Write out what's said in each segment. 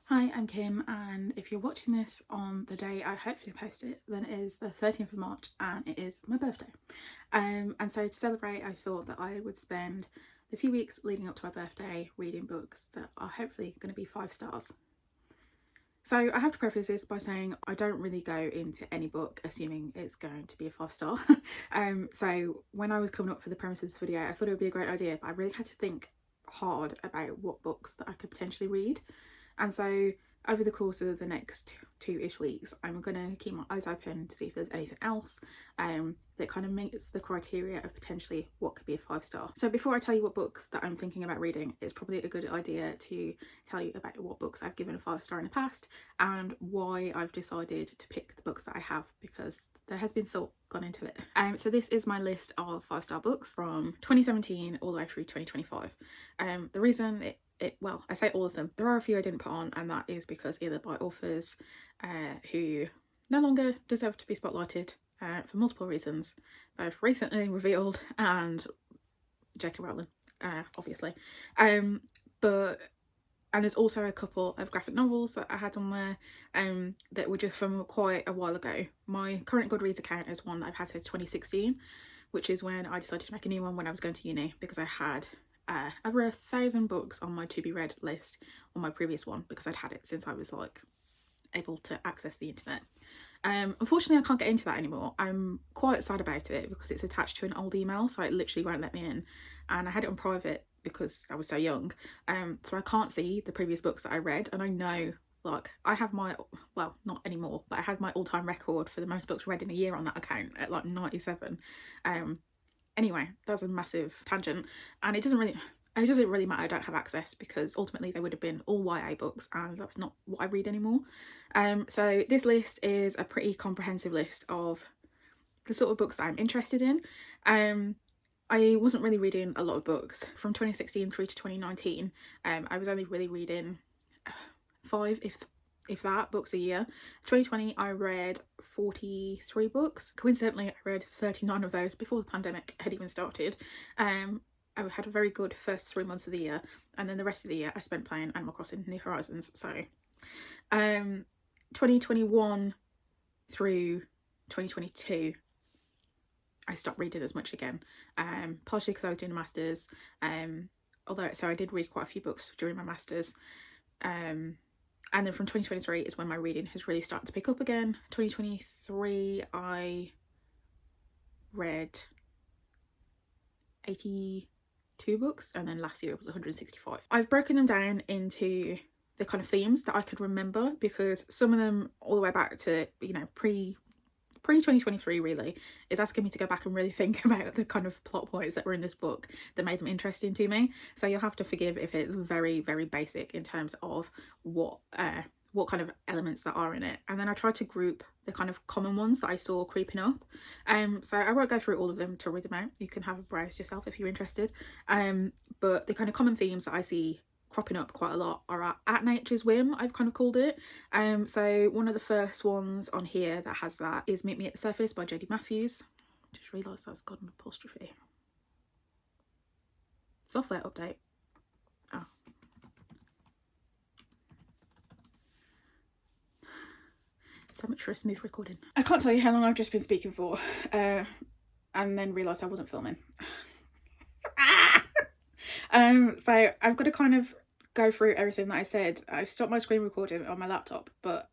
Hi, I'm Kim, and if you're watching this on the day I hopefully post it, then it is the 13th of March and it is my birthday. And so to celebrate, I thought that I would spend the few weeks leading up to my birthday reading books that are hopefully going to be 5 stars. So I have to preface this by saying I don't really go into any book assuming it's going to be a 5 star. So when I was coming up for the premises video, I thought it would be a great idea, but I really had to think hard about what books that I could potentially read. And so over the course of the next 2-ish weeks, I'm going to keep my eyes open to see if there's anything else that kind of meets the criteria of potentially what could be a 5 star. So before I tell you what books that I'm thinking about reading, it's probably a good idea to tell you about what books I've given a 5 star in the past and why I've decided to pick the books that I have, because there has been thought gone into it. So this is my list of 5 star books from 2017 all the way through 2025. The reason well, I say all of them. There are a few I didn't put on, and that is because either by authors who no longer deserve to be spotlighted for multiple reasons, both recently revealed and J.K. Rowling, obviously. But and there's also a couple of graphic novels that I had on there that were just from quite a while ago. My current Goodreads account is one that I've had since 2016, which is when I decided to make a new one when I was going to uni, because I had over 1,000 books on my to be read list on my previous one, because I'd had it since I was like able to access the internet. Unfortunately, I can't get into that anymore. I'm quite sad about it because it's attached to an old email, so it literally won't let me in, and I had it on private because I was so young, so I can't see the previous books that I read. And I know, like, I have my, well, not anymore, but I had my all-time record for the most books read in a year on that account at like 97. Anyway, that's a massive tangent, and it doesn't really matter. I don't have access because ultimately they would have been all YA books, and that's not what I read anymore. So this list is a pretty comprehensive list of the sort of books that I'm interested in. I wasn't really reading a lot of books from 2016 through to 2019. I was only really reading 5, if that, books a year. 2020 I read 43 books. Coincidentally, I read 39 of those before the pandemic had even started. I had a very good first 3 months of the year, and then the rest of the year I spent playing Animal Crossing New Horizons. So 2021 through 2022 I stopped reading as much again, partially because I was doing a masters, although so I did read quite a few books during my masters, and then from 2023 is when my reading has really started to pick up again. 2023 I read 82 books, and then last year it was 165. I've broken them down into the kind of themes that I could remember, because some of them all the way back to, you know, pre 2023 really is asking me to go back and really think about the kind of plot points that were in this book that made them interesting to me. So you'll have to forgive if it's very, very basic in terms of what kind of elements that are in it. And then I tried to group the kind of common ones that I saw creeping up. So I won't go through all of them to read them out. You can have a browse yourself if you're interested. But the kind of common themes that I see cropping up quite a lot are at nature's whim, I've kind of called it. So one of the first ones on here that has that is Meet Me at the Surface by Jodie Matthews. Just realised that's got an apostrophe. Software update. Oh. So much for a smooth recording. I can't tell you how long I've just been speaking for, and then realised I wasn't filming. So I've got to kind of go through everything that I said. I stopped my screen recording on my laptop, but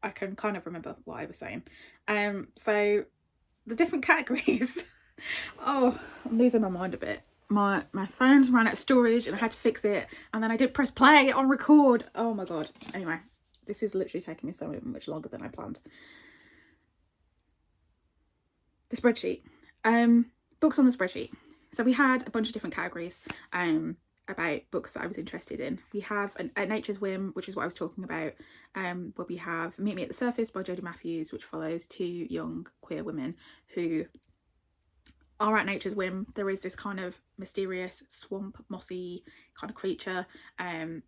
I can kind of remember what I was saying. So the different categories. Oh, I'm losing my mind a bit. My phone's ran out of storage and I had to fix it, and then I did press play on record. Oh my god. Anyway, this is literally taking me so much longer than I planned. The spreadsheet. Books on the spreadsheet. So we had a bunch of different categories about books that I was interested in. We have At Nature's Whim, which is what I was talking about, where we have Meet Me at the Surface by Jodie Matthews, which follows 2 young queer women who are at nature's whim. There is this kind of mysterious swamp mossy kind of creature, and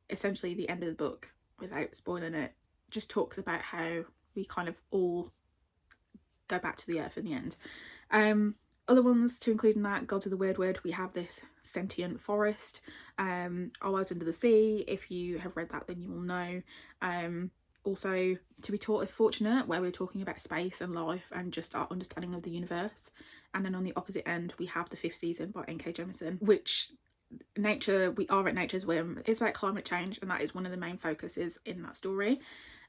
essentially the end of the book, without spoiling it, just talks about how we kind of all go back to the earth in the end. Other ones to include in that, Gods of the Weirdwood, we have this sentient forest. Our Lives Under the Sea, if you have read that then you will know. Also, To Be Taught If Fortunate, where we're talking about space and life and just our understanding of the universe. And then on the opposite end, we have The Fifth Season by N.K. Jemisin, which we are at nature's whim. It's about climate change, and that is one of the main focuses in that story.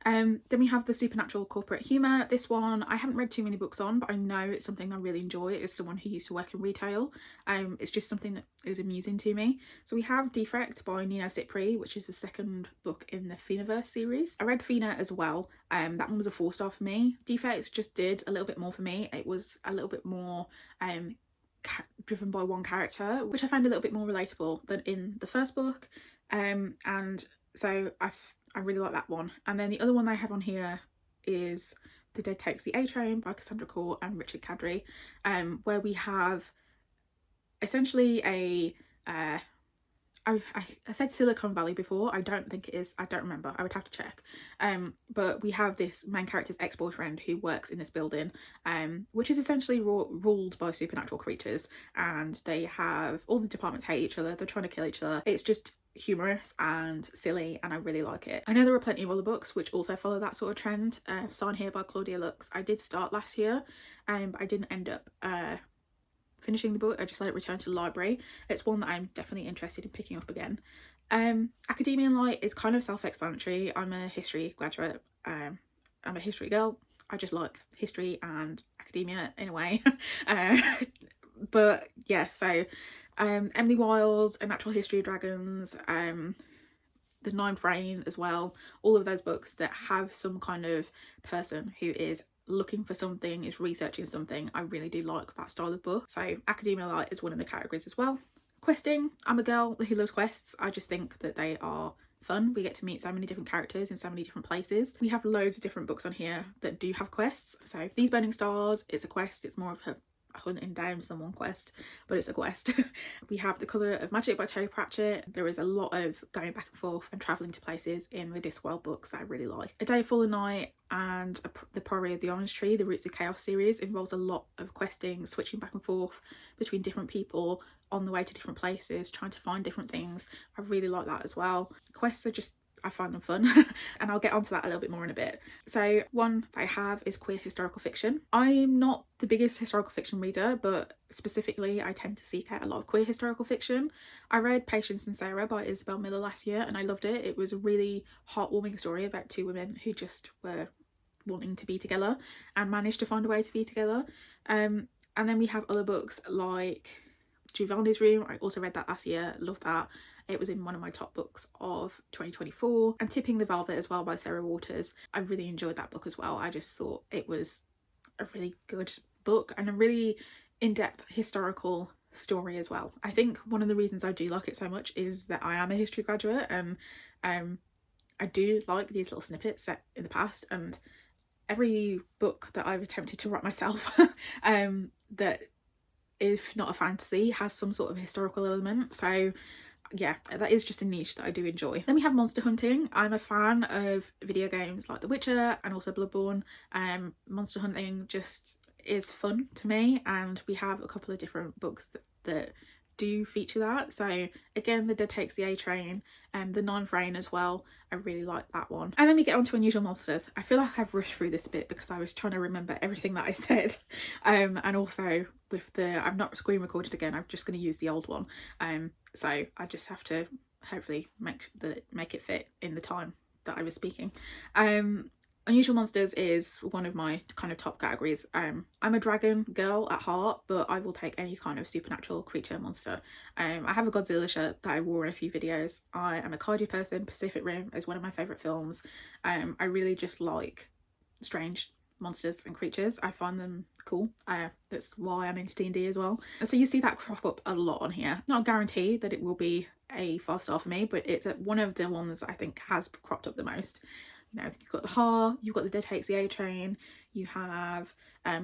Then we have The Supernatural Corporate Humour. This one I haven't read too many books on, but I know it's something I really enjoy as someone who used to work in retail. It's just something that is amusing to me. So we have Defect by Nina Cipri, which is the second book in the Phenaverse series. I read Phena as well. That one was a 4-star for me. Defect just did a little bit more for me. It was a little bit more driven by one character, which I found a little bit more relatable than in the first book, and so I really like that one. And then the other one I have on here is The Dead Takes the A Train by Cassandra Core and Richard Kadri, where we have essentially a I said Silicon Valley before. I don't think it is. I don't remember. I would have to check. But we have this main character's ex-boyfriend who works in this building, which is essentially ruled by supernatural creatures, and they have all the departments hate each other. They're trying to kill each other. It's just humorous and silly, and I really like it. I know there are plenty of other books which also follow that sort of trend. Sign Here by Claudia Lux. I did start last year, but I didn't end up finishing the book. I just let it return to the library. It's one that I'm definitely interested in picking up again. Academia in Light is kind of self-explanatory. I'm a history graduate. I'm a history girl. I just like history and academia in a way. But yeah, so Emily Wilde, A Natural History of Dragons, The Ninth Reign as well. All of those books that have some kind of person who is looking for something, is researching something. I really do like that style of book. So Academia Light is one of the categories as well. Questing, I'm a girl who loves quests. I just think that they are fun. We get to meet so many different characters in so many different places. We have loads of different books on here that do have quests. So These Burning Stars, it's a quest. It's more of a hunting down someone quest, but it's a quest. We have The Colour of Magic by Terry Pratchett. There is a lot of going back and forth and travelling to places in the Discworld books that I really like. A Day of Fallen Night and The Priory of the Orange Tree, the Roots of Chaos series, involves a lot of questing, switching back and forth between different people on the way to different places, trying to find different things. I really like that as well. Quests are just, I find them fun and I'll get onto that a little bit more in a bit. So one that I have is queer historical fiction. I'm not the biggest historical fiction reader, but specifically I tend to seek out a lot of queer historical fiction. I read Patience and Sarah by Isabel Miller last year and I loved it. It was a really heartwarming story about two women who just were wanting to be together and managed to find a way to be together. And then we have other books like Giovanni's Room. I also read that last year, loved that. It was in one of my top books of 2024. And Tipping the Velvet as well by Sarah Waters. I really enjoyed that book as well. I just thought it was a really good book and a really in-depth historical story as well. I think one of the reasons I do like it so much is that I am a history graduate, and I do like these little snippets set in the past, and every book that I've attempted to write myself that if not a fantasy has some sort of historical element. So yeah, that is just a niche that I do enjoy. Then we have monster hunting. I'm a fan of video games like The Witcher and also Bloodborne. Monster hunting just is fun to me, and we have a couple of different books that do feature that. So again, The Dead Takes the A Train and The Ninth Reign as well. I really like that one. And then we get on to Unusual Monsters. I feel like I've rushed through this a bit because I was trying to remember everything that I said. And also with I've not screen recorded again, I'm just going to use the old one. So I just have to hopefully make it fit in the time that I was speaking. Unusual Monsters is one of my kind of top categories. I'm a dragon girl at heart, but I will take any kind of supernatural creature monster. I have a Godzilla shirt that I wore in a few videos. I am a kaiju person. Pacific Rim is one of my favourite films. I really just like strange monsters and creatures. I find them cool. That's why I'm into D&D as well. So you see that crop up a lot on here. Not a guarantee that it will be a 5-star for me, but it's one of the ones I think has cropped up the most. You know, you've got the Haar, you've got The Dead Takes the A Train, you have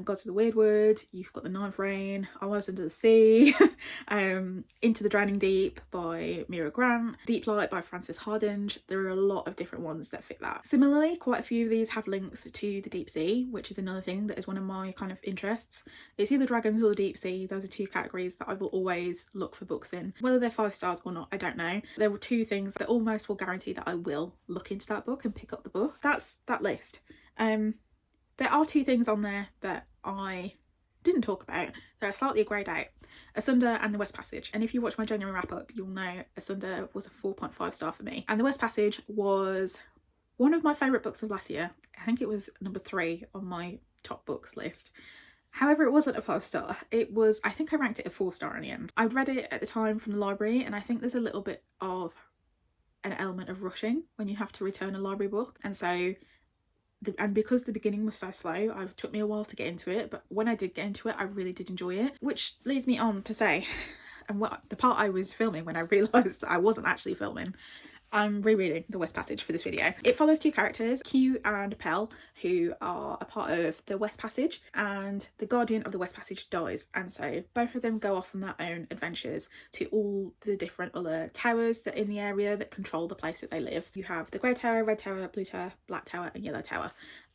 Gods of the Weirdwood, you've got The Ninth Reign, Our Lives Under the Sea, Into the Drowning Deep by Mira Grant, Deep Light by Frances Hardinge. There are a lot of different ones that fit that. Similarly, quite a few of these have links to the deep sea, which is another thing that is one of my kind of interests. It's either dragons or the deep sea. Those are two categories that I will always look for books in. Whether they're 5 stars or not, I don't know. There were 2 things that almost will guarantee that I will look into that book and pick up the book. That's that list. There are 2 things on there that I didn't talk about that are slightly greyed out: Asunder and The West Passage. And if you watch my January wrap up, you'll know Asunder was a 4.5 star for me, and The West Passage was one of my favourite books of last year. I think it was number 3 on my top books list. However, it wasn't a 5 star. It was, I think I ranked it a 4 star in the end. I read it at the time from the library, and I think there's a little bit of an element of rushing when you have to return a library book, and so because the beginning was so slow, it took me a while to get into it, but when I did get into it, I really did enjoy it. Which leads me on to say, and what the part I was filming when I realised that I wasn't actually filming, I'm rereading The West Passage for this video. It follows 2 characters, Q and Pell, who are a part of the West Passage, and the Guardian of the West Passage dies, and so both of them go off on their own adventures to all the different other towers that are in the area that control the place that they live. You have the Grey Tower, Red Tower, Blue Tower, Black Tower and Yellow Tower,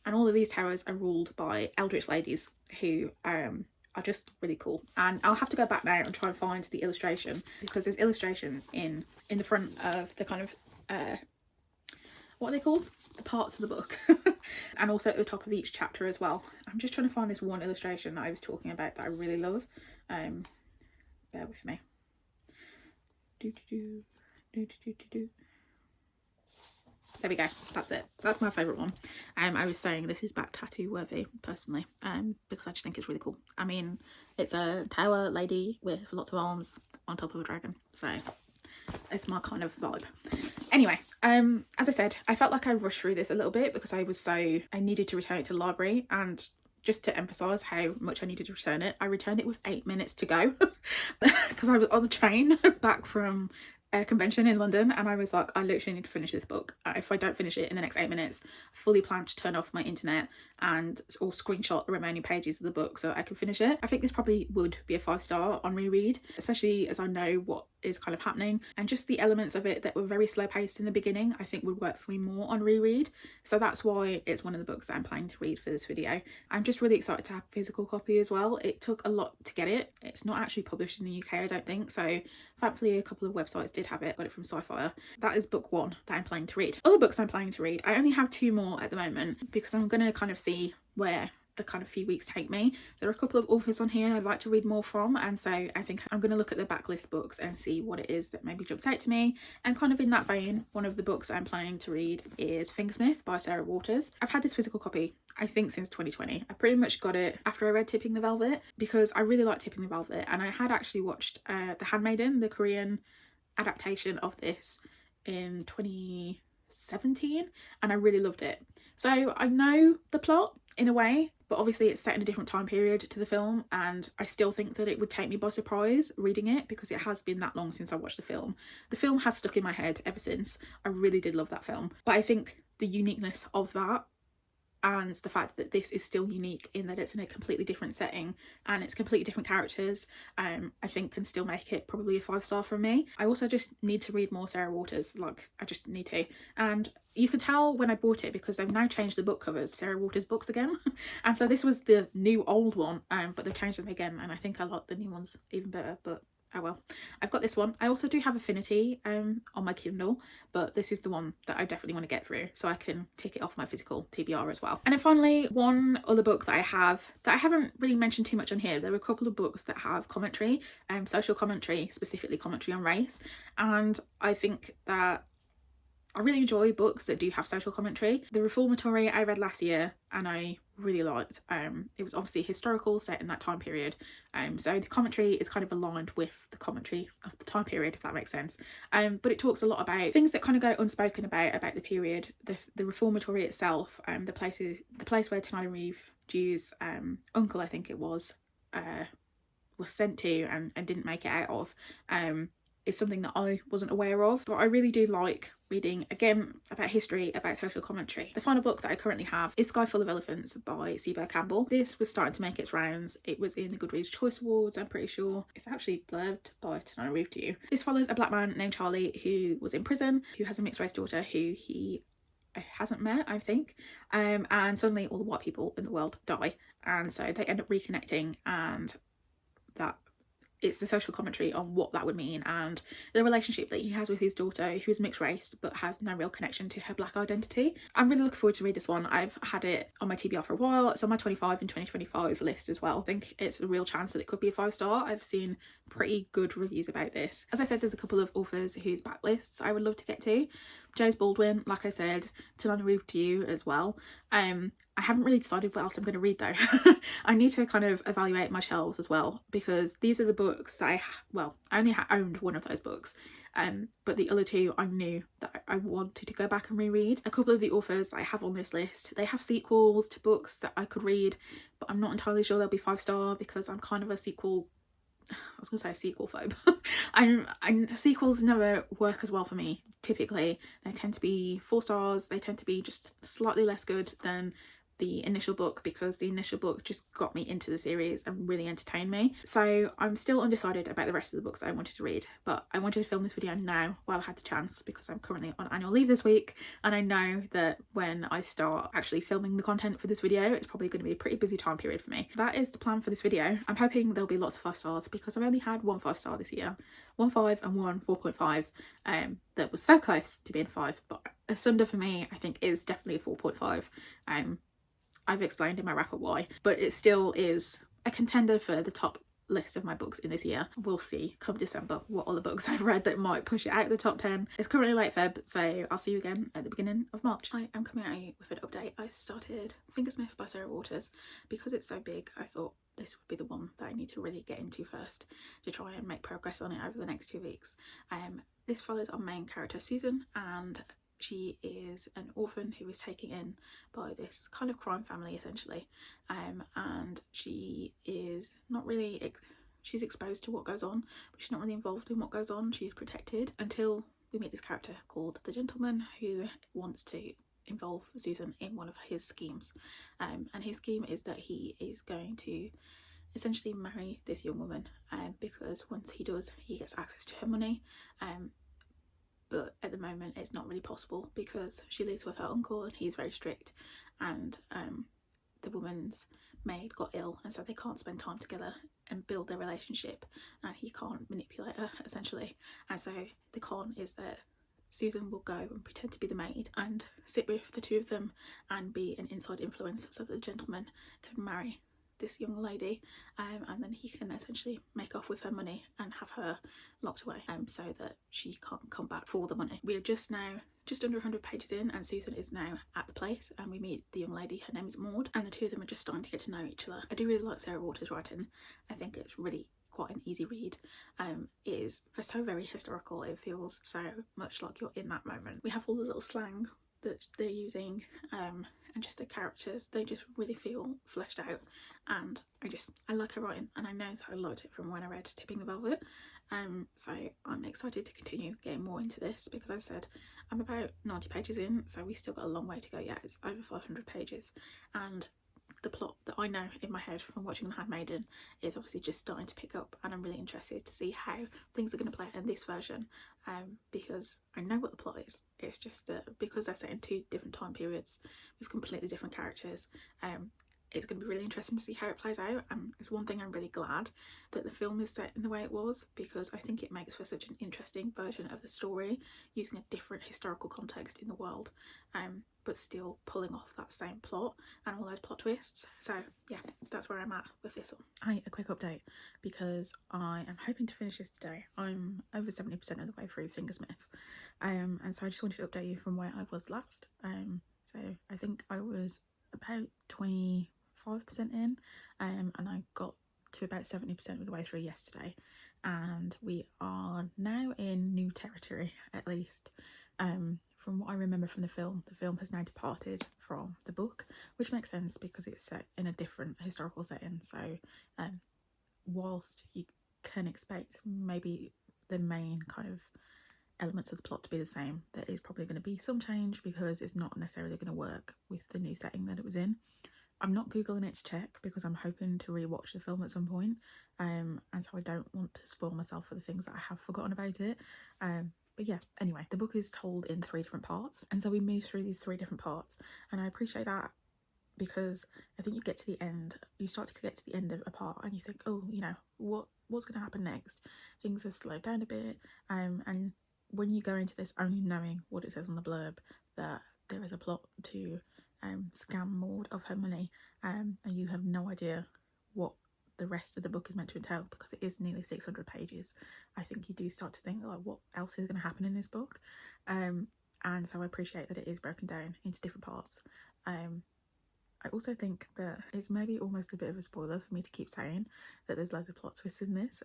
and all of these towers are ruled by Eldritch ladies who are just really cool. And I'll have to go back now and try and find the illustration, because there's illustrations in the front of the kind of what are they called, the parts of the book, and also at the top of each chapter as well. I'm just trying to find this one illustration that I was talking about that I really love. Bear with me. There we go, that's it. That's my favourite one. I was saying this is back tattoo worthy personally, because I just think it's really cool. I mean, it's a tower lady with lots of arms on top of a dragon, so it's my kind of vibe. Anyway, as I said, I felt like I rushed through this a little bit because I needed to return it to the library, and just to emphasise how much I needed to return it, I returned it with 8 minutes to go because I was on the train back from a convention in London, and I was like, I literally need to finish this book. If I don't finish it in the next 8 minutes, I fully plan to turn off my internet or screenshot the remaining pages of the book so I can finish it. I think this probably would be a 5 star on reread, especially as I know what is kind of happening, and just the elements of it that were very slow paced in the beginning I think would work for me more on reread. So that's why it's one of the books that I'm planning to read for this video. I'm just really excited to have a physical copy as well. It took a lot to get it. It's not actually published in the UK, I don't think, so thankfully a couple of websites did have it. Got it from Sci-Fi. That is book 1 that I'm planning to read. Other books I'm planning to read, I only have 2 more at the moment because I'm going to kind of see where the kind of few weeks take me. There are a couple of authors on here I'd like to read more from, and so I think I'm going to look at the backlist books and see what it is that maybe jumps out to me. And kind of in that vein, one of the books I'm planning to read is Fingersmith by Sarah Waters. I've had this physical copy I think since 2020. I pretty much got it after I read Tipping the Velvet because I really like Tipping the Velvet, and I had actually watched The Handmaiden, the Korean adaptation of this, in 2017, and I really loved it. So I know the plot in a way, but obviously it's set in a different time period to the film, and I still think that it would take me by surprise reading it because it has been that long since I watched the film. The film has stuck in my head ever since. I really did love that film, but I think the uniqueness of that and the fact that this is still unique in that it's in a completely different setting and it's completely different characters, I think can still make it probably a 5 star from me. I also just need to read more Sarah Waters, like I just need to. And you could tell when I bought it because they've now changed the book covers, Sarah Waters books again. And so this was the new old one, but they've changed them again, and I think I like the new ones even better, but oh well. I've got this one. I also do have Affinity on my Kindle, but this is the one that I definitely want to get through so I can tick it off my physical TBR as well. And then finally, one other book that I have that I haven't really mentioned too much on here. There are a couple of books that have commentary, social commentary, specifically commentary on race, and I think that I really enjoy books that do have social commentary. The Reformatory I read last year and I really liked. It was obviously historical, set in that time period, so the commentary is kind of aligned with the commentary of the time period, if that makes sense. But it talks a lot about things that kind of go unspoken about the period. The Reformatory itself, the place where Tenerife Jew's uncle, I think it was sent to and didn't make it out of. is something that I wasn't aware of. But I really do like reading, again, about history, about social commentary. The final book that I currently have is Sky Full of Elephants by C.B. Campbell. This was starting to make its rounds. It was in the Goodreads Choice Awards, I'm pretty sure. It's actually blurbed by Tonight I Read to You. This follows a black man named Charlie who was in prison, who has a mixed race daughter who he hasn't met, I think, and suddenly all the white people in the world die, and so they end up reconnecting, and that it's the social commentary on what that would mean and the relationship that he has with his daughter, who is mixed race but has no real connection to her black identity. I'm really looking forward to read this one. I've had it on my TBR for a while. It's on my 25 and 2025 list as well. I think it's a real chance that it could be a 5-star. I've seen pretty good reviews about this. As I said, there's a couple of authors whose backlists I would love to get to. James Baldwin, like I said, Tonight I Read to You as well. I haven't really decided what else I'm going to read though. I need to kind of evaluate my shelves as well, because these are the books that I only owned one of those books, but the other two I knew that I wanted to go back and reread. A couple of the authors that I have on this list, they have sequels to books that I could read, but I'm not entirely sure they'll be 5-star because I'm kind of a sequel, I was going to say a sequel phobe. Sequels never work as well for me. Typically they tend to be 4 stars. They tend to be just slightly less good than the initial book, because the initial book just got me into the series and really entertained me. So I'm still undecided about the rest of the books that I wanted to read, but I wanted to film this video now while I had the chance, because I'm currently on annual leave this week, and I know that when I start actually filming the content for this video, it's probably going to be a pretty busy time period for me. That is the plan for this video. I'm hoping there'll be lots of 5 stars, because I've only had one 5-star this year, 1 5 and 1 4.5, that was so close to being 5, but Asunder for me I think is definitely a 4.5. I've explained in my wrap up why, but it still is a contender for the top list of my books in this year. We'll see come December what other books I've read that might push it out of the top 10. It's currently late Feb, so I'll see you again at the beginning of March. I am coming at you with an update. I started Fingersmith by Sarah Waters. Because it's so big, I thought this would be the one that I need to really get into first to try and make progress on it over the next 2 weeks. This follows our main character Susan, and she is an orphan who is taken in by this kind of crime family essentially, and she is not really she's exposed to what goes on, but she's not really involved in what goes on. She's protected until we meet this character called the Gentleman, who wants to involve Susan in one of his schemes, and his scheme is that he is going to essentially marry this young woman, because once he does, he gets access to her money, but at the moment it's not really possible because she lives with her uncle and he's very strict, and the woman's maid got ill, and so they can't spend time together and build their relationship, and he can't manipulate her essentially. And so the con is that Susan will go and pretend to be the maid and sit with the two of them and be an inside influence so that the gentleman can marry this young lady, and then he can essentially make off with her money and have her locked away, so that she can't come back for the money. We are just under 100 pages in, and Susan is now at the place, and we meet the young lady. Her name is Maud, and the two of them are just starting to get to know each other. I do really like Sarah Waters' writing. I think it's really quite an easy read. It is so very historical. It feels so much like you're in that moment. We have all the little slang that they're using, and just the characters, they just really feel fleshed out, and I like her writing, and I know that I liked it from when I read Tipping the Velvet, so I'm excited to continue getting more into this, because as I said, I'm about 90 pages in, so we still got a long way to go yet. It's over 500 pages, and the plot that I know in my head from watching The Handmaiden is obviously just starting to pick up, and I'm really interested to see how things are going to play in this version, because I know what the plot is. It's just that because they're set in 2 different time periods with completely different characters, it's going to be really interesting to see how it plays out. It's one thing I'm really glad that the film is set in the way it was, because I think it makes for such an interesting version of the story, using a different historical context in the world, but still pulling off that same plot and all those plot twists. So yeah, that's where I'm at with this one. A quick update, because I am hoping to finish this today. I'm over 70% of the way through Fingersmith, and so I just wanted to update you from where I was last. So I think I was about 25% in, and I got to about 70% of the way through yesterday, and we are now in new territory, at least. From what I remember from the film has now departed from the book, which makes sense because it's set in a different historical setting. So whilst you can expect maybe the main kind of elements of the plot to be the same. There is probably going to be some change because it's not necessarily going to work with the new setting that it was in. I'm not googling it to check because I'm hoping to rewatch the film at some point, and so I don't want to spoil myself for the things that I have forgotten about it. But yeah, anyway, the book is told in 3 different parts, and so we move through these 3 different parts, and I appreciate that because I think you start to get to the end of a part and you think, oh, you know, what's going to happen next? Things have slowed down a bit, and when you go into this only knowing what it says on the blurb, that there is a plot to scam Maud of her money, and you have no idea what the rest of the book is meant to entail because it is nearly 600 pages, I think you do start to think, like, what else is going to happen in this book? And so I appreciate that it is broken down into different parts. I also think that it's maybe almost a bit of a spoiler for me to keep saying that there's loads of plot twists in this,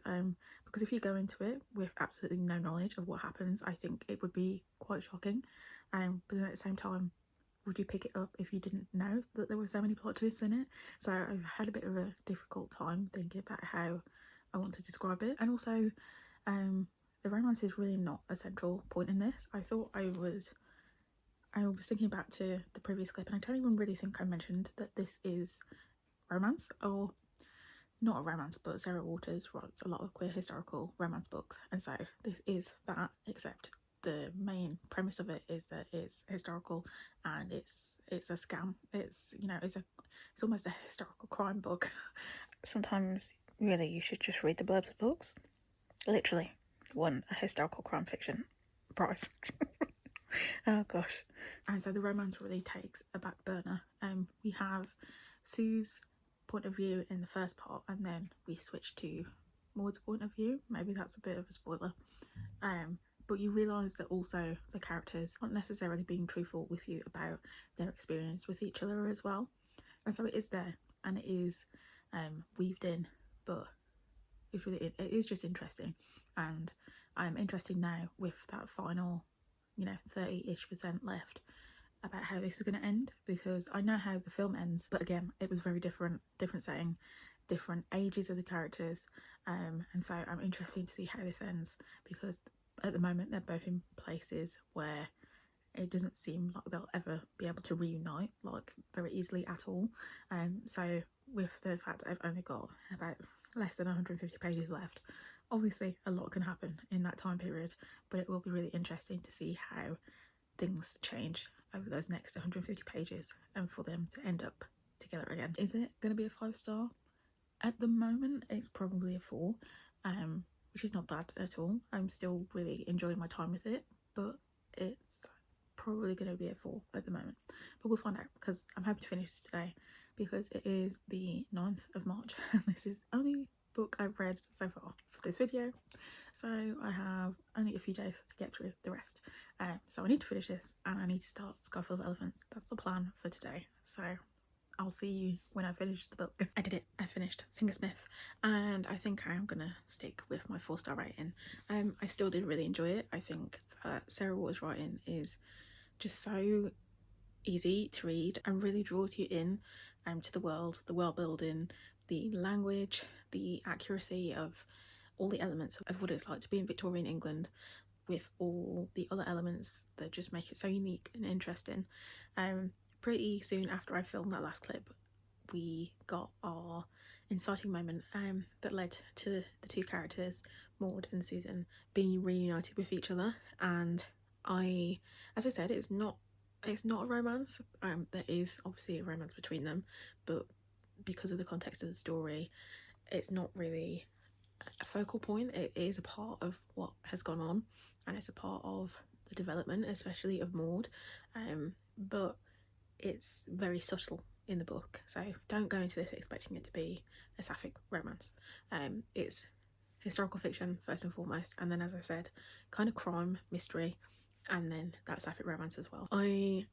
because if you go into it with absolutely no knowledge of what happens, I think it would be quite shocking. But then at the same time, would you pick it up if you didn't know that there were so many plot twists in it? So I've had a bit of a difficult time thinking about how I want to describe it. And also, the romance is really not a central point in this. I was thinking back to the previous clip, and I don't even really think I mentioned that this is romance, or not a romance, but Sarah Waters writes a lot of queer historical romance books, and so this is that, except the main premise of it is that it's historical and it's a scam. It's, you know, it's almost a historical crime book. Sometimes really you should just read the blurbs of books. Literally won a historical crime fiction prize. Oh gosh. And so the romance really takes a back burner. We have Sue's point of view in the first part, and then we switch to Maud's point of view. Maybe that's a bit of a spoiler. But you realise that also the characters aren't necessarily being truthful with you about their experience with each other as well. And so it is there, and it is weaved in, but it is just interesting. And I'm interested now with that final, 30-ish% left about how this is going to end, because I know how the film ends, but again, it was very different setting, different ages of the characters, and so I'm interested to see how this ends, because at the moment they're both in places where it doesn't seem like they'll ever be able to reunite, like, very easily at all. So with the fact that I've only got about less than 150 pages left, obviously a lot can happen in that time period, but it will be really interesting to see how things change over those next 150 pages and for them to end up together again. Is it going to be a 5-star? At the moment it's probably a 4, which is not bad at all. I'm still really enjoying my time with it, but it's probably going to be a 4 at the moment, but we'll find out, because I'm hoping to finish this today because it is the 9th of March and this is only book I've read so far for this video, so I have only a few days to get through the rest. So I need to finish this and I need to start Sky Full of Elephants. That's the plan for today, so I'll see you when I finish the book. I did it, I finished Fingersmith, and I think I am gonna stick with my 4-star rating. I still did really enjoy it. I think Sarah Waters' writing is just so easy to read and really draws you in to the world building, the language, the accuracy of all the elements of what it's like to be in Victorian England, with all the other elements that just make it so unique and interesting. Pretty soon after I filmed that last clip, we got our inciting moment that led to the 2 characters, Maud and Susan, being reunited with each other. And as I said, it's not a romance. There is obviously a romance between them, but because of the context of the story, it's not really a focal point. It is a part of what has gone on, and it's a part of the development, especially of Maud, but it's very subtle in the book, so don't go into this expecting it to be a sapphic romance. It's historical fiction first and foremost, and then, as I said, kind of crime, mystery, and then that sapphic romance as well. I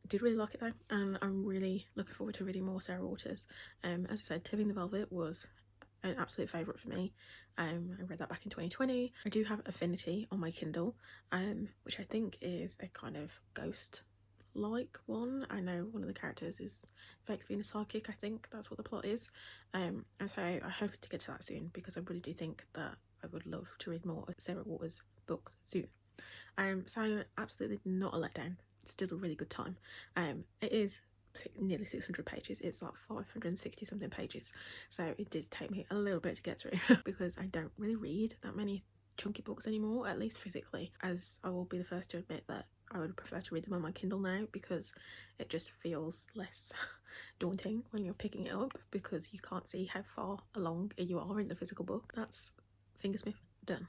did really like it though, and I'm really looking forward to reading more Sarah Waters. As I said, Taming the Velvet was an absolute favourite for me. I read that back in 2020. I do have Affinity on my Kindle, which I think is a kind of ghost like one. I know one of the characters is fakes being a psychic. I think that's what the plot is, and so I hope to get to that soon, because I really do think that I would love to read more of Sarah Waters' books soon. So absolutely not a letdown. It's still a really good time. It is nearly 600 pages. It's like 560 something pages. So it did take me a little bit to get through because I don't really read that many chunky books anymore, at least physically, as I will be the first to admit that I would prefer to read them on my Kindle now because it just feels less daunting when you're picking it up because you can't see how far along you are in the physical book. That's Fingersmith done.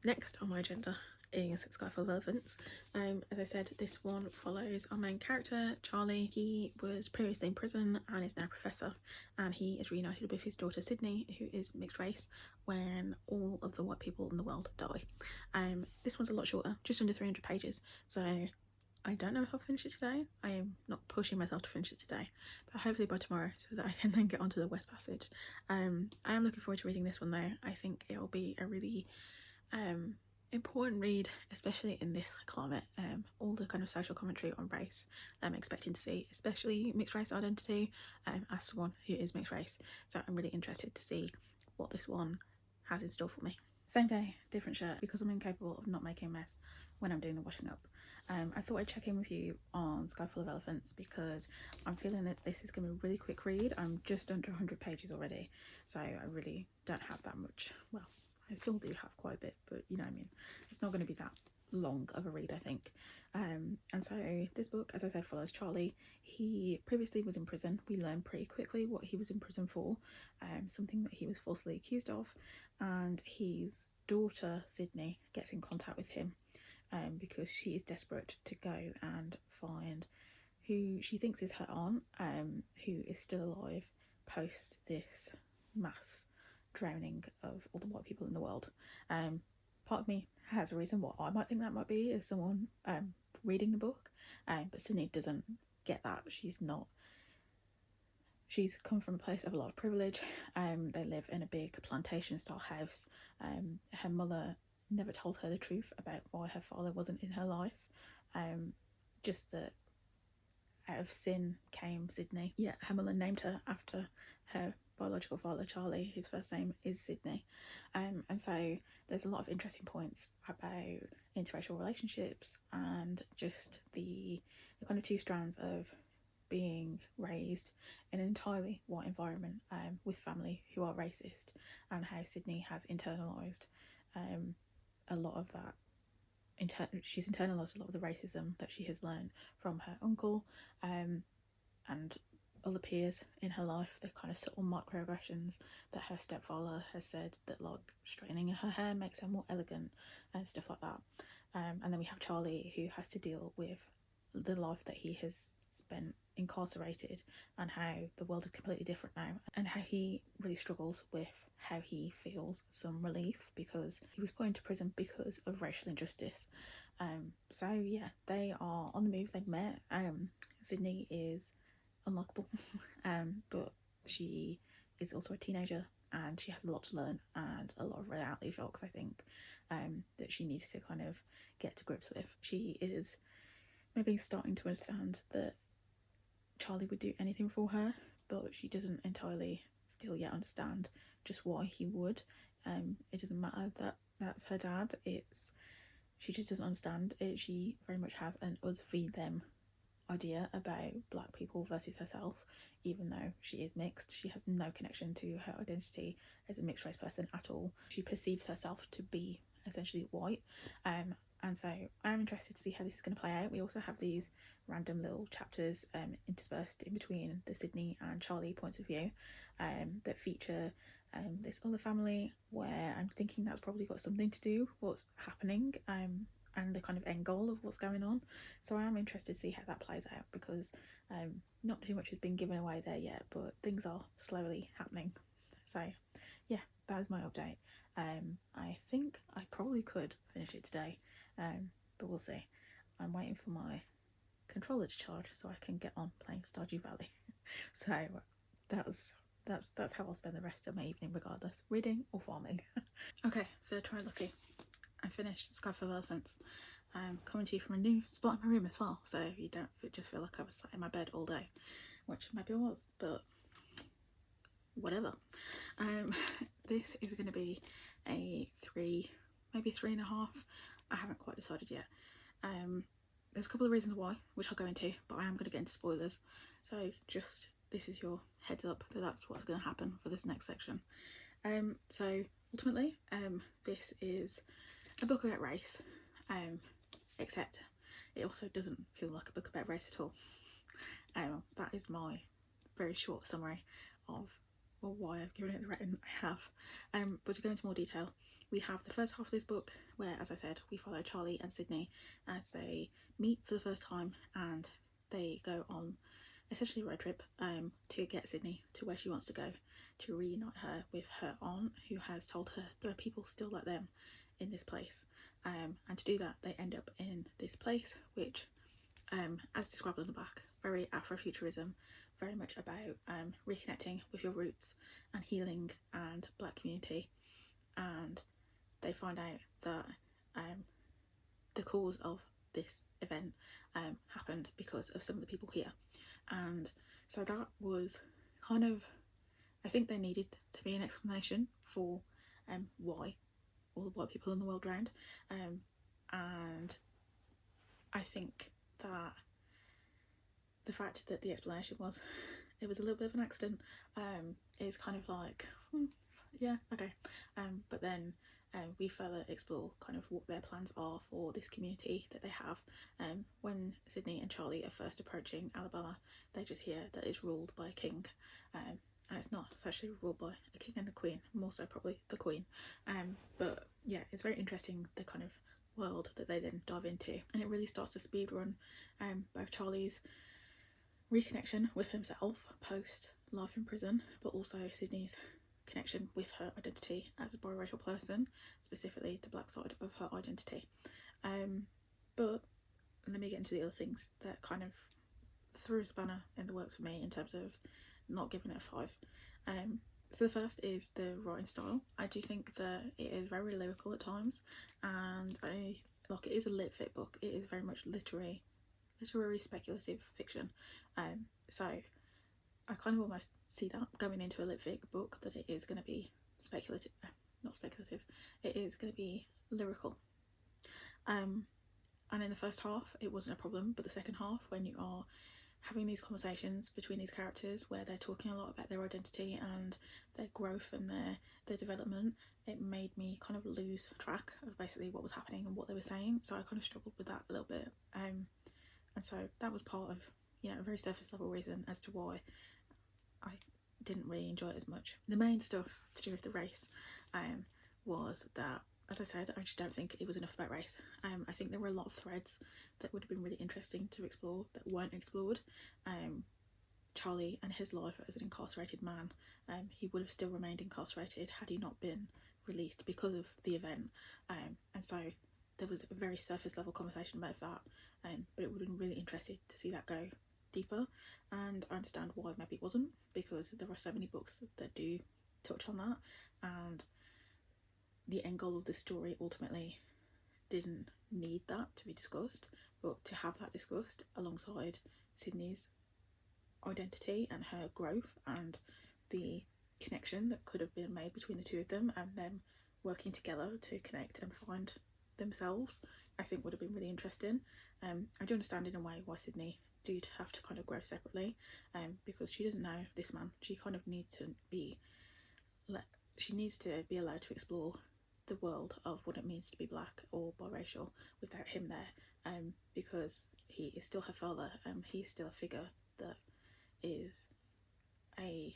Next on my agenda is Sky Full of Elephants. As I said, this one follows our main character, Charlie. He was previously in prison and is now a professor, and he is reunited with his daughter Sydney, who is mixed race, when all of the white people in the world die. This one's a lot shorter, just under 300 pages, so I don't know if I'll finish it today. I am not pushing myself to finish it today, but hopefully by tomorrow so that I can then get onto the West Passage. I am looking forward to reading this one though. I think it'll be a really important read, especially in this climate. All the kind of social commentary on race I'm expecting to see, especially mixed race identity, as someone who is mixed race. So I'm really interested to see what this one has in store for me. Same day, different shirt, because I'm incapable of not making a mess when I'm doing the washing up. I thought I'd check in with you on Sky Full of Elephants because I'm feeling that this is going to be a really quick read. I'm just under 100 pages already, so I really don't have that much. Well, I still do have quite a bit, but you know what I mean. It's not going to be that long of a read, I think. And so this book, as I said, follows Charlie. He previously was in prison. We learn pretty quickly what he was in prison for, something that he was falsely accused of, and his daughter Sydney gets in contact with him because she is desperate to go and find who she thinks is her aunt, who is still alive post this mass drowning of all the white people in the world. Part of me has a reason what I might think that might be as someone reading the book, but Sydney doesn't get that. She's come from a place of a lot of privilege. They live in a big plantation style house. Her mother never told her the truth about why her father wasn't in her life. Just that out of sin came Sydney. Yeah, her mother named her after her biological father, Charlie. His first name is Sydney. And so there's a lot of interesting points about interracial relationships and just the kind of two strands of being raised in an entirely white environment with family who are racist, and how Sydney has internalised a lot of that. She's internalised a lot of the racism that she has learned from her uncle and other peers in her life, the kind of subtle microaggressions that her stepfather has said, that like straightening her hair makes her more elegant and stuff like that. And then we have Charlie, who has to deal with the life that he has spent incarcerated and how the world is completely different now, and how he really struggles with how he feels some relief because he was put into prison because of racial injustice. So yeah, they are on the move. They've met. Sydney is unlockable, but she is also a teenager and she has a lot to learn and a lot of reality shocks, I think, that she needs to kind of get to grips with. She is maybe starting to understand that Charlie would do anything for her, but she doesn't entirely still yet understand just why he would. It doesn't matter that that's her dad. She just doesn't understand it. She very much has an us v them idea about black people versus herself, even though she is mixed. She has no connection to her identity as a mixed race person at all. She perceives herself to be essentially white, and so I'm interested to see how this is going to play out. We also have these random little chapters interspersed in between the Sydney and Charlie points of view that feature this other family, where I'm thinking that's probably got something to do with what's happening and the kind of end goal of what's going on. So I am interested to see how that plays out because not too much has been given away there yet, but things are slowly happening. So yeah, that is my update. I think I probably could finish it today, but we'll see. I'm waiting for my controller to charge so I can get on playing Stardew Valley. So that's how I'll spend the rest of my evening regardless, reading or farming. Okay, third try lucky. I finished Sky Full of Elephants. I'm coming to you from a new spot in my room as well, so you don't just feel like I was sat in my bed all day, which maybe I was, but whatever. This is going to be a 3, maybe 3.5. I haven't quite decided yet. There's a couple of reasons why, which I'll go into, but I am going to get into spoilers. So just, this is your heads up that that's what's going to happen for this next section. So ultimately, this is a book about race, except it also doesn't feel like a book about race at all. That is my very short summary of why I've given it the rating I have. But to go into more detail, we have the first half of this book where, as I said, we follow Charlie and Sydney as they meet for the first time, and they go on essentially a road trip to get Sydney to where she wants to go, to reunite her with her aunt, who has told her there are people still like them in this place. And to do that, they end up in this place, which, as described on the back, very Afrofuturism, very much about reconnecting with your roots and healing and black community. And they find out that the cause of this event happened because of some of the people here. And so that was kind of, I think there needed to be an explanation for why all the white people in the world drowned. And I think that the fact that the explanation was it was a little bit of an accident is kind of like, yeah, okay. But then we further explore kind of what their plans are for this community that they have. When Sydney and Charlie are first approaching Alabama, they just hear that it's ruled by a king, and it's not. It's actually ruled by a king and a queen, more so probably the queen. But yeah, it's very interesting, the kind of world that they then dive into, and it really starts to speed run both Charlie's reconnection with himself post life in prison, but also Sydney's connection with her identity as a biracial person, specifically the black side of her identity. But let me get into the other things that kind of threw a spanner in the works for me in terms of not giving it a 5. So the first is the writing style. I do think that it is very lyrical at times, and it is a lit fic book. It is very much literary speculative fiction. So I kind of almost see that going into a lit fic book, that it is going to be not speculative, it is going to be lyrical. And in the first half it wasn't a problem, but the second half, when you are having these conversations between these characters where they're talking a lot about their identity and their growth and their development, it made me kind of lose track of basically what was happening and what they were saying. So I kind of struggled with that a little bit. And so that was part of, a very surface level reason as to why I didn't really enjoy it as much. The main stuff to do with the race was that, as I said, I just don't think it was enough about race. I think there were a lot of threads that would have been really interesting to explore that weren't explored. Charlie and his life as an incarcerated man, he would have still remained incarcerated had he not been released because of the event. And so there was a very surface level conversation about that, but it would have been really interesting to see that go deeper. And I understand why maybe it wasn't, because there are so many books that do touch on that, and the end goal of the story ultimately didn't need that to be discussed, but to have that discussed alongside Sydney's identity and her growth and the connection that could have been made between the two of them, and them working together to connect and find themselves, I think would have been really interesting. I do understand in a way why Sydney did have to kind of grow separately, because she doesn't know this man. She kind of needs to be allowed to explore the world of what it means to be black or biracial without him there, because he is still her father, he's still a figure that is a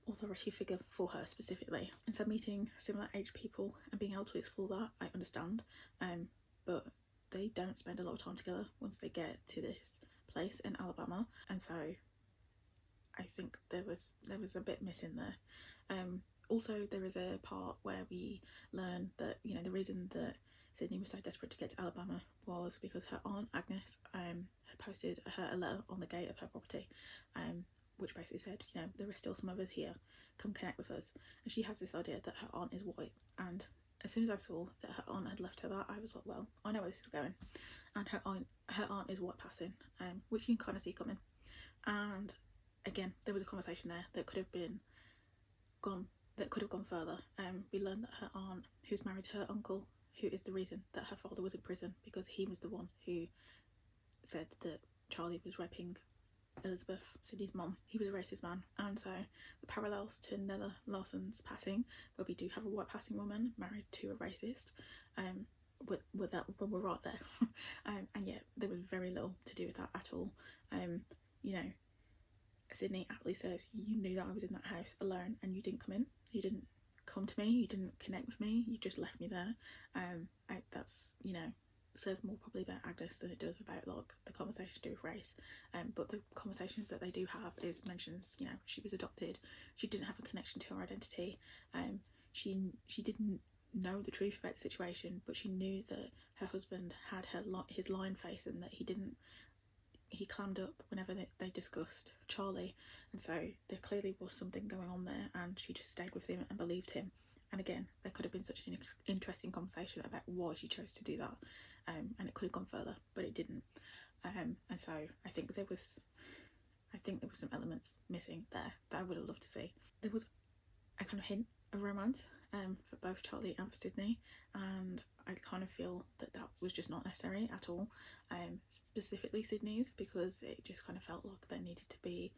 authority figure for her specifically. And so meeting similar age people and being able to explore that, I understand, but they don't spend a lot of time together once they get to this place in Alabama, and so I think there was a bit missing there. Also, there is a part where we learn that the reason that Sydney was so desperate to get to Alabama was because her aunt Agnes had posted her a letter on the gate of her property, which basically said, there are still some of us here, come connect with us. And she has this idea that her aunt is white, and as soon as I saw that her aunt had left her that, I was like, well, I know where this is going. And her aunt is white passing, which you can kind of see coming. And again, there was a conversation there that could have been could have gone further. We learned that her aunt, who's married to her uncle, who is the reason that her father was in prison, because he was the one who said that Charlie was raping Elizabeth, Sydney's mom. He was a racist man, and so the parallels to Nella Larsen's passing, where we do have a white passing woman married to a racist, with that, we're right there. And yet there was very little to do with that at all. You know, Sydney aptly says, you knew that I was in that house alone and you didn't come in, you didn't come to me, you didn't connect with me, you just left me there. That's, you know, says more probably about Agnes than it does about like the conversation to do with race. But the conversations that they do have is mentions, you know, she was adopted, she didn't have a connection to her identity, she didn't know the truth about the situation, but she knew that her husband had his lion face, and that he clammed up whenever they discussed Charlie, and so there clearly was something going on there, and she just stayed with him and believed him. And again, there could have been such an interesting conversation about why she chose to do that, and it could have gone further, but it didn't. And so I think there was some elements missing there that I would have loved to see. There was a kind of hint of romance for both Charlie and for Sydney, and I kind of feel that was just not necessary at all, specifically Sydney's, because it just kind of felt like there needed to be,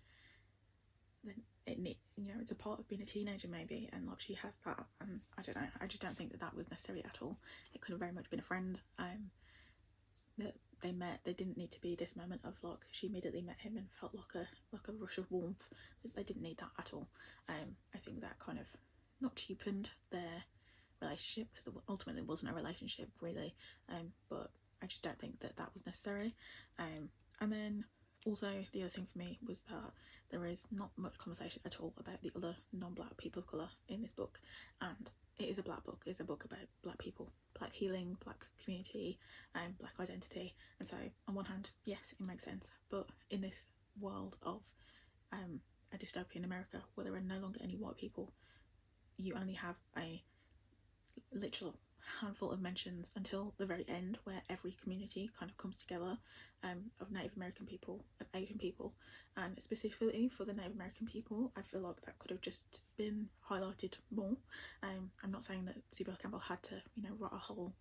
you know, it's a part of being a teenager maybe, and like she has that, and I don't know, I just don't think that was necessary at all. It could have very much been a friend that they met. There didn't need to be this moment of like she immediately met him and felt like a rush of warmth. They didn't need that at all. I think that kind of not cheapened their relationship, because ultimately it wasn't a relationship really, but I just don't think that was necessary. And then also the other thing for me was that there is not much conversation at all about the other non-black people of colour in this book, and it is a black book. It's a book about black people, black healing, black community, and black identity. And so on one hand, yes, it makes sense, but in this world of a dystopian America where there are no longer any white people, you only have a literal handful of mentions until the very end, where every community kind of comes together, of Native American people, of Asian people, and specifically for the Native American people, I feel like that could have just been highlighted more. I'm not saying that C.B.R. Campbell had to, you know, write a whole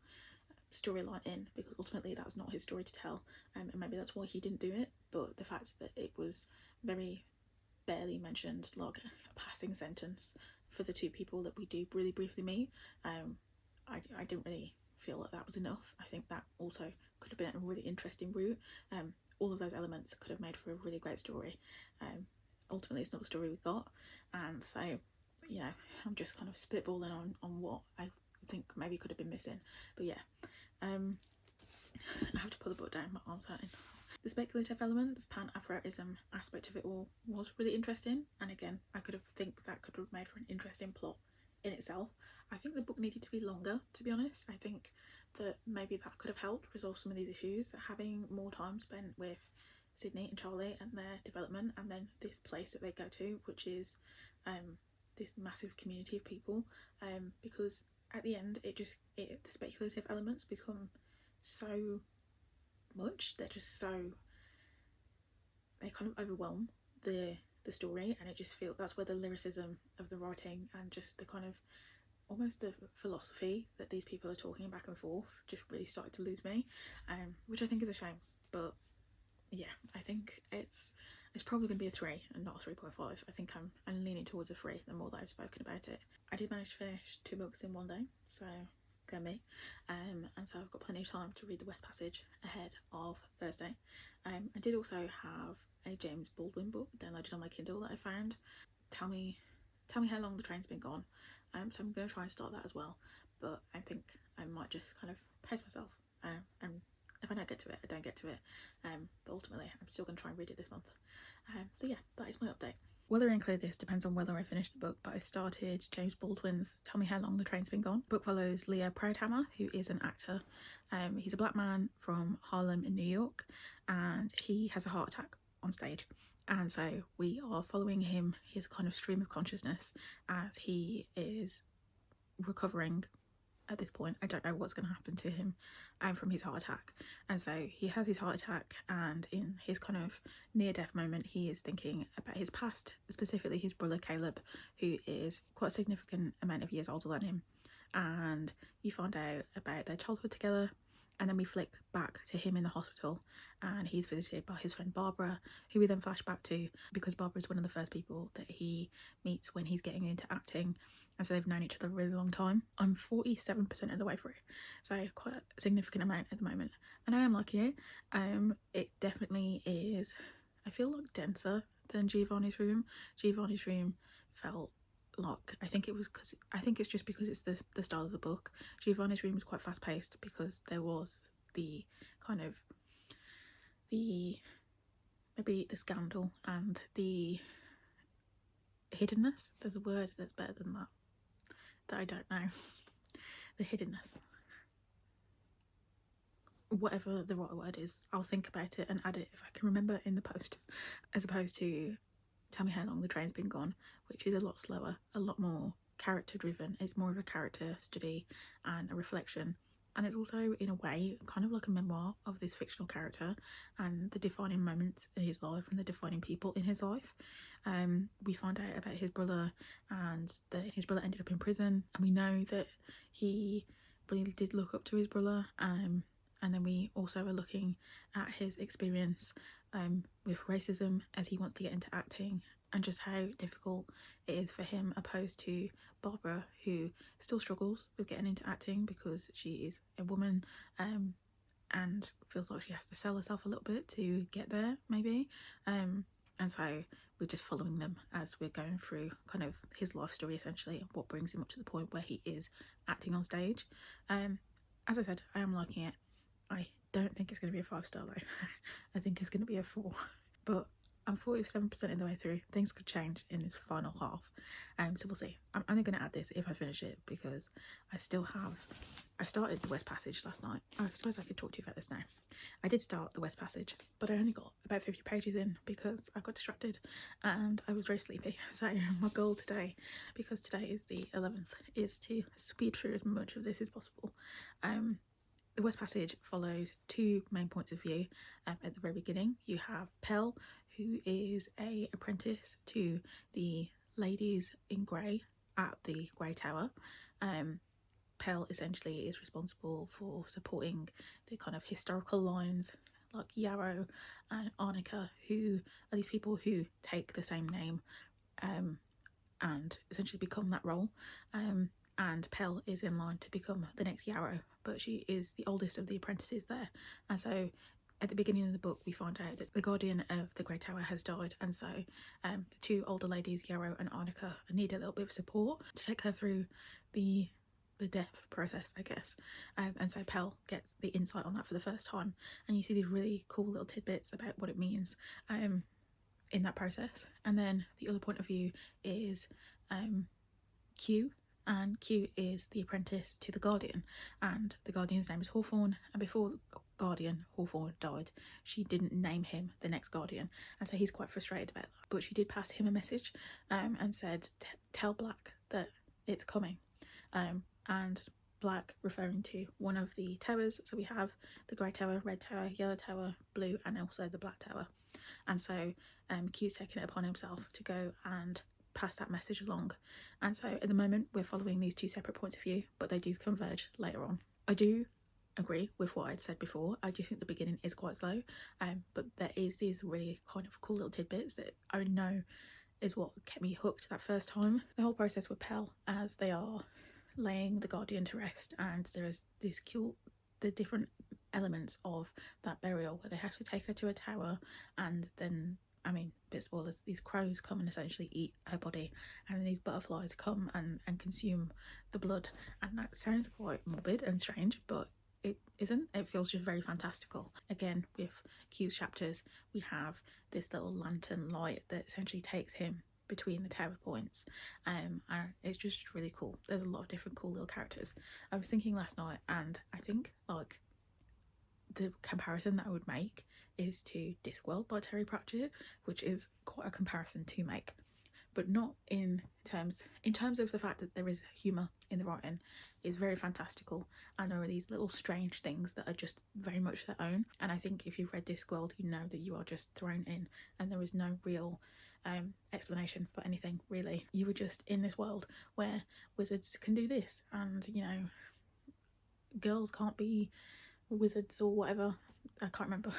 storyline in, because ultimately that's not his story to tell, and maybe that's why he didn't do it, but the fact that it was very barely mentioned, like a passing sentence for the two people that we do really briefly meet, I didn't really feel that was enough. I think that also could have been a really interesting route. All of those elements could have made for a really great story. Ultimately it's not the story we got, and so, you know, I'm just kind of spitballing on what I think maybe could have been missing. But yeah, I have to put the book down, my arm's hurting. The speculative elements, pan-Afroism aspect of it all was really interesting, and again, I think that could have made for an interesting plot in itself. I think the book needed to be longer, to be honest. I think that maybe that could have helped resolve some of these issues, having more time spent with Sydney and Charlie and their development, and then this place that they go to, which is this massive community of people, because at the end the speculative elements become so much, they kind of overwhelm the story, and it just feels that's where the lyricism of the writing and just the kind of almost the philosophy that these people are talking back and forth just really started to lose me, which I think is a shame. But yeah, I think it's probably going to be a 3 and not a 3.5. I think I'm leaning towards a 3 the more that I've spoken about it. I did manage to finish 2 books in one day, so go me. And so I've got plenty of time to read the West Passage ahead of Thursday. I did also have a James Baldwin book downloaded on my Kindle that I found. Tell me how long the train's been gone. So I'm going to try and start that as well, but I think I might just kind of pace myself, and if I don't get to it, I don't get to it, but ultimately I'm still going to try and read it this month. So yeah, that is my update. Whether I include this depends on whether I finish the book, but I started James Baldwin's Tell Me How Long the Train's Been Gone. The book follows Leo Proudhammer, who is an actor. He's a black man from Harlem in New York, and he has a heart attack on stage. And so we are following him, his kind of stream of consciousness, as he is recovering at this point. I don't know what's going to happen to him from his heart attack. And so he has his heart attack, and in his kind of near-death moment, he is thinking about his past, specifically his brother Caleb, who is quite a significant amount of years older than him. And you find out about their childhood together, and then we flick back to him in the hospital, and he's visited by his friend Barbara, who we then flash back to because Barbara is one of the first people that he meets when he's getting into acting, and so they've known each other a really long time. I'm 47% of the way through, so quite a significant amount at the moment, and I am liking it. It definitely is, I feel like, denser than Giovanni's Room. Giovanni's Room felt like, I think it's just because it's the style of the book. Giovanni's Room was quite fast paced because there was the kind of maybe the scandal and the hiddenness. There's a word that's better than that I don't know. The hiddenness, whatever the right word is, I'll think about it and add it if I can remember in the post, as opposed to Tell Me How Long the Train's Been Gone, which is a lot slower, a lot more character driven. It's more of a character study and a reflection, and it's also in a way kind of like a memoir of this fictional character and the defining moments in his life and the defining people in his life. We find out about his brother, and that his brother ended up in prison, and we know that he really did look up to his brother, and then we also are looking at his experience with racism as he wants to get into acting, and just how difficult it is for him, opposed to Barbara, who still struggles with getting into acting because she is a woman and feels like she has to sell herself a little bit to get there, maybe. And so we're just following them as we're going through kind of his life story, essentially, and what brings him up to the point where he is acting on stage. As I said, I am liking it. I don't think it's going to be a 5-star though. I think it's going to be a 4. But I'm 47% of the way through. Things could change in this final half. So we'll see. I'm only going to add this if I finish it, because I started The West Passage last night. I suppose I could talk to you about this now. I did start The West Passage, but I only got about 50 pages in because I got distracted and I was very sleepy. So my goal today, because today is the 11th, is to speed through as much of this as possible. The West Passage follows 2 main points of view. At the very beginning, you have Pell, who is an apprentice to the ladies in grey at the Grey Tower. Pell essentially is responsible for supporting the kind of historical lines like Yarrow and Arnica, who are these people who take the same name and essentially become that role. And Pell is in line to become the next Yarrow, but she is the oldest of the apprentices there. And so at the beginning of the book, we find out that the guardian of the Grey Tower has died, and so the 2 older ladies, Yarrow and Arnica, need a little bit of support to take her through the death process, I guess. And so Pell gets the insight on that for the first time, and you see these really cool little tidbits about what it means in that process. And then the other point of view is Q, and Q is the apprentice to the Guardian, and the Guardian's name is Hawthorne, and before Guardian Hawthorne died, she didn't name him the next Guardian, and so he's quite frustrated about that. But she did pass him a message and said, tell Black that it's coming. And Black referring to one of the towers, so we have the Grey Tower, Red Tower, Yellow Tower, Blue, and also the Black Tower. And so Q's taken it upon himself to go and pass that message along. And so at the moment we're following these 2 separate points of view, but they do converge later on. I do agree with what I'd said before. I do think the beginning is quite slow, but there is these really kind of cool little tidbits that I know is what kept me hooked that first time. The whole process with Pell as they are laying the Guardian to rest, and there is this cute, the different elements of that burial where they have to take her to a tower, and then, I mean, bit spoilers, these crows come and essentially eat her body, and these butterflies come and consume the blood. And that sounds quite morbid and strange, but it isn't. It feels just very fantastical. Again, with Q's chapters, we have this little lantern light that essentially takes him between the tower points, and it's just really cool. There's a lot of different cool little characters. I was thinking last night, and I think like the comparison that I would make is to Discworld by Terry Pratchett, which is quite a comparison to make, but not in terms of the fact that there is humour in the writing. Is very fantastical, and there are these little strange things that are just very much their own. And I think if you've read Discworld, you know that you are just thrown in, and there is no real explanation for anything really. You were just in this world where wizards can do this, and you know, girls can't be wizards or whatever. I can't remember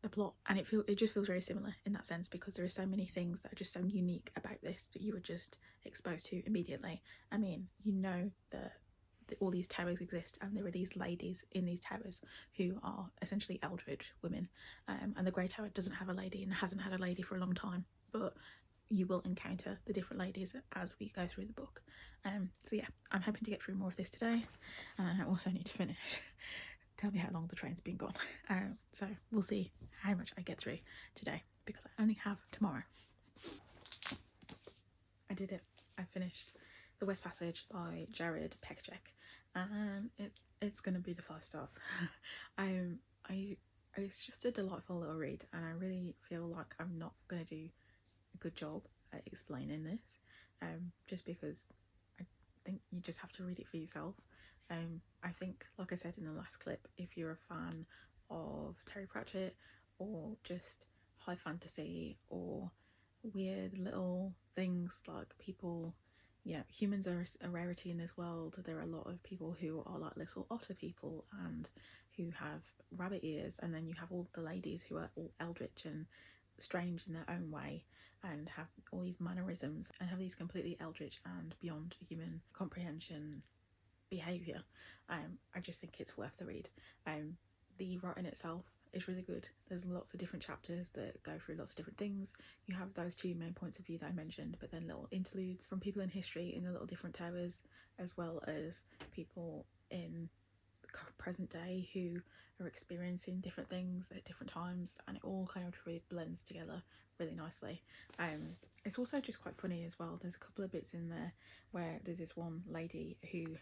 the plot, and it just feels very similar in that sense, because there are so many things that are just so unique about this that you were just exposed to immediately. I mean, you know that all these towers exist, and there are these ladies in these towers who are essentially eldritch women, and the Grey Tower doesn't have a lady and hasn't had a lady for a long time, but you will encounter the different ladies as we go through the book. So yeah, I'm hoping to get through more of this today, and I also need to finish Tell Me How Long the Train's Been Gone. So we'll see how much I get through today, because I only have tomorrow. I did it. I finished The West Passage by Jared Pekacek, and it's gonna be the 5 stars. It's just a delightful little read, and I really feel like I'm not gonna do a good job at explaining this, just because I think you just have to read it for yourself. I think, like I said in the last clip, if you're a fan of Terry Pratchett or just high fantasy or weird little things like people, you know, humans are a rarity in this world. There are a lot of people who are like little otter people and who have rabbit ears, and then you have all the ladies who are all eldritch and strange in their own way and have all these mannerisms and have these completely eldritch and beyond human comprehension behaviour. I just think it's worth the read. The writing itself is really good. There's lots of different chapters that go through lots of different things. You have those 2 main points of view that I mentioned, but then little interludes from people in history in the little different towers, as well as people in present day who are experiencing different things at different times, and it all kind of really blends together really nicely. It's also just quite funny as well. There's a couple of bits in there where there's this one lady who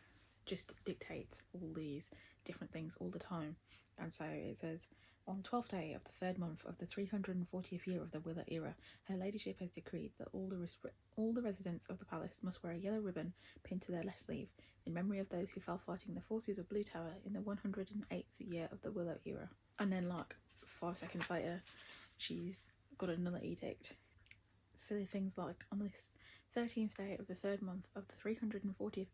just dictates all these different things all the time, and so it says, on the 12th day of the 3rd month of the 340th year of the Willer era, her ladyship has decreed that all the residents of the palace must wear a yellow ribbon pinned to their left sleeve in memory of those who fell fighting the forces of Blue Tower in the 108th year of the Willow era. And then like 5 seconds later, she's got another edict. Silly things like, on this 13th day of the 3rd month of the 340th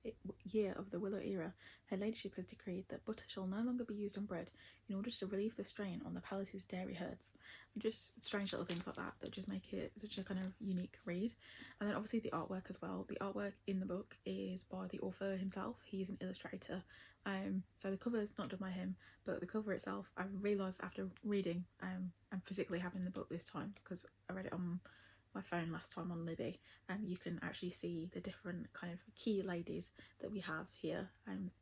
year of the Willow era, her ladyship has decreed that butter shall no longer be used on bread in order to relieve the strain on the palace's dairy herds. And just strange little things like that that just make it such a kind of unique read. And then obviously the artwork as well. The artwork in the book is by the author himself. He's an illustrator. So the cover is not done by him, but the cover itself, I realised after reading and physically having the book this time, because I read it on my phone last time on Libby, you can actually see the different kind of key ladies that we have here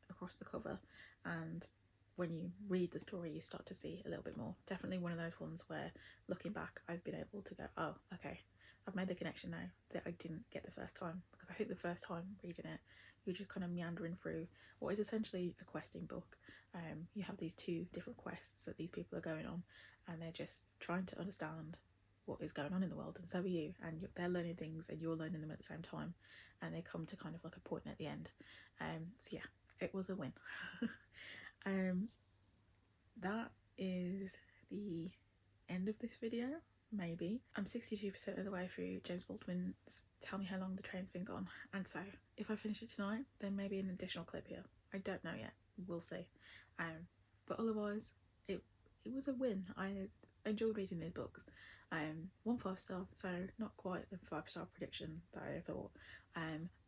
across the cover, and when you read the story you start to see a little bit more. Definitely one of those ones where looking back I've been able to go, oh okay, I've made the connection now that I didn't get the first time, because I think the first time reading it you're just kind of meandering through what is essentially a questing book. You have these 2 different quests that these people are going on, and they're just trying to understand what is going on in the world, and so are you, and they're learning things and you're learning them at the same time, and they come to kind of like a point at the end. So yeah, it was a win. That is the end of this video. Maybe I'm 62% of the way through James Baldwin's Tell Me How Long the Train's Been Gone, and so if I finish it tonight then maybe an additional clip here. I don't know yet, we'll see. But otherwise it was a win. I enjoyed reading these books. 1 5-star, so not quite the 5-star prediction that I thought,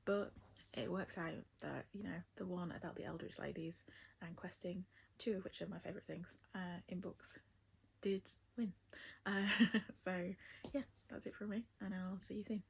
but it works out that, you know, the one about the Eldritch ladies and questing, 2 of which are my favourite things in books, did win. So yeah, that's it from me, and I'll see you soon.